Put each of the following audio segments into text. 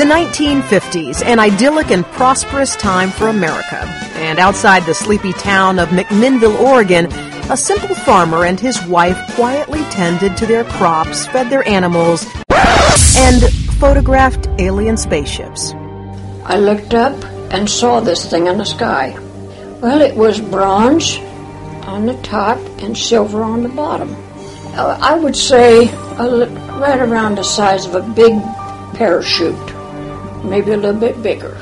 The 1950s, an idyllic and prosperous time for America. And outside the sleepy town of McMinnville, Oregon, a simple farmer and his wife quietly tended to their crops, fed their animals, and photographed alien spaceships. I looked up and saw this thing in the sky. Well, it was bronze on the top and silver on the bottom. I would say right around the size of a big parachute, maybe a little bit bigger.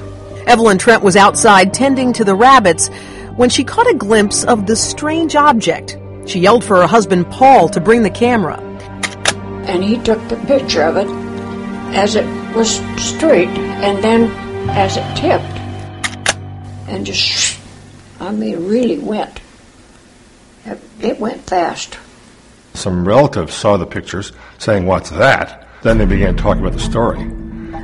Evelyn Trent was outside tending to the rabbits when she caught a glimpse of the strange object. She yelled for her husband Paul to bring the camera. And he took the picture of it as it was straight, and then as it tipped, and just, really went. It went fast. Some relatives saw the pictures, saying, "What's that?" Then they began talking about the story.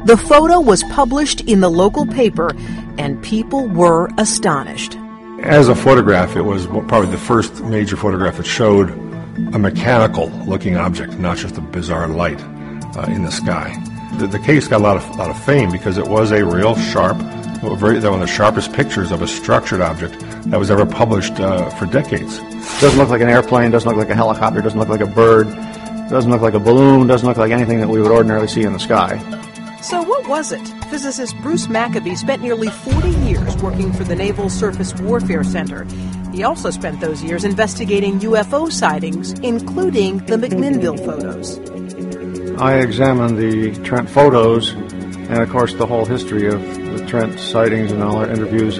The photo was published in the local paper, and people were astonished. As a photograph, it was probably the first major photograph that showed a mechanical-looking object, not just a bizarre light in the sky. The case got a lot of fame because it was a real sharp, one of the sharpest pictures of a structured object that was ever published for decades. Doesn't look like an airplane, doesn't look like a helicopter, doesn't look like a bird, doesn't look like a balloon, doesn't look like anything that we would ordinarily see in the sky. So what was it? Physicist Bruce Maccabee spent nearly 40 years working for the Naval Surface Warfare Center. He also spent those years investigating UFO sightings, including the McMinnville photos. I examined the Trent photos and, of course, the whole history of the Trent sightings and all our interviews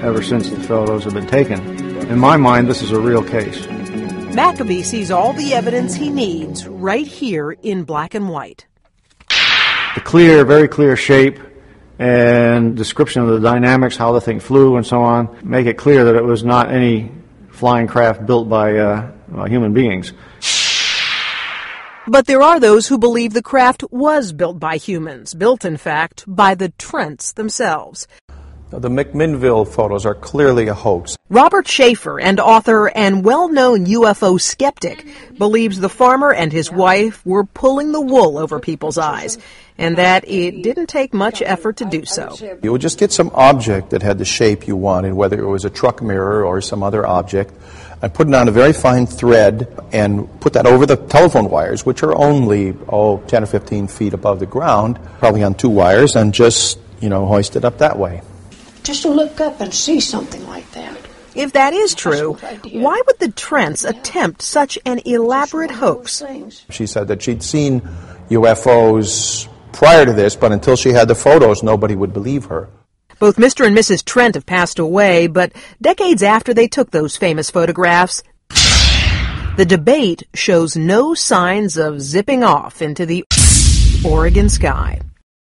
ever since the photos have been taken. In my mind, this is a real case. Maccabee sees all the evidence he needs right here in black and white. The clear, very clear shape and description of the dynamics, how the thing flew and so on, make it clear that it was not any flying craft built by human beings. But there are those who believe the craft was built by humans, built, in fact, by the Trents themselves. The McMinnville photos are clearly a hoax. Robert Schaefer, and author and well-known UFO skeptic, believes the farmer and his wife were pulling the wool over people's eyes, and that it didn't take much effort to do so. You would just get some object that had the shape you wanted, whether it was a truck mirror or some other object, and put it on a very fine thread and put that over the telephone wires, which are only 10 or 15 feet above the ground, probably on 2 wires, and just, hoist it up that way. Just to look up and see something like that. If that is true, why would the Trents attempt such an elaborate hoax? She said that she'd seen UFOs prior to this, but until she had the photos, nobody would believe her. Both Mr. and Mrs. Trent have passed away, but decades after they took those famous photographs, the debate shows no signs of zipping off into the Oregon sky.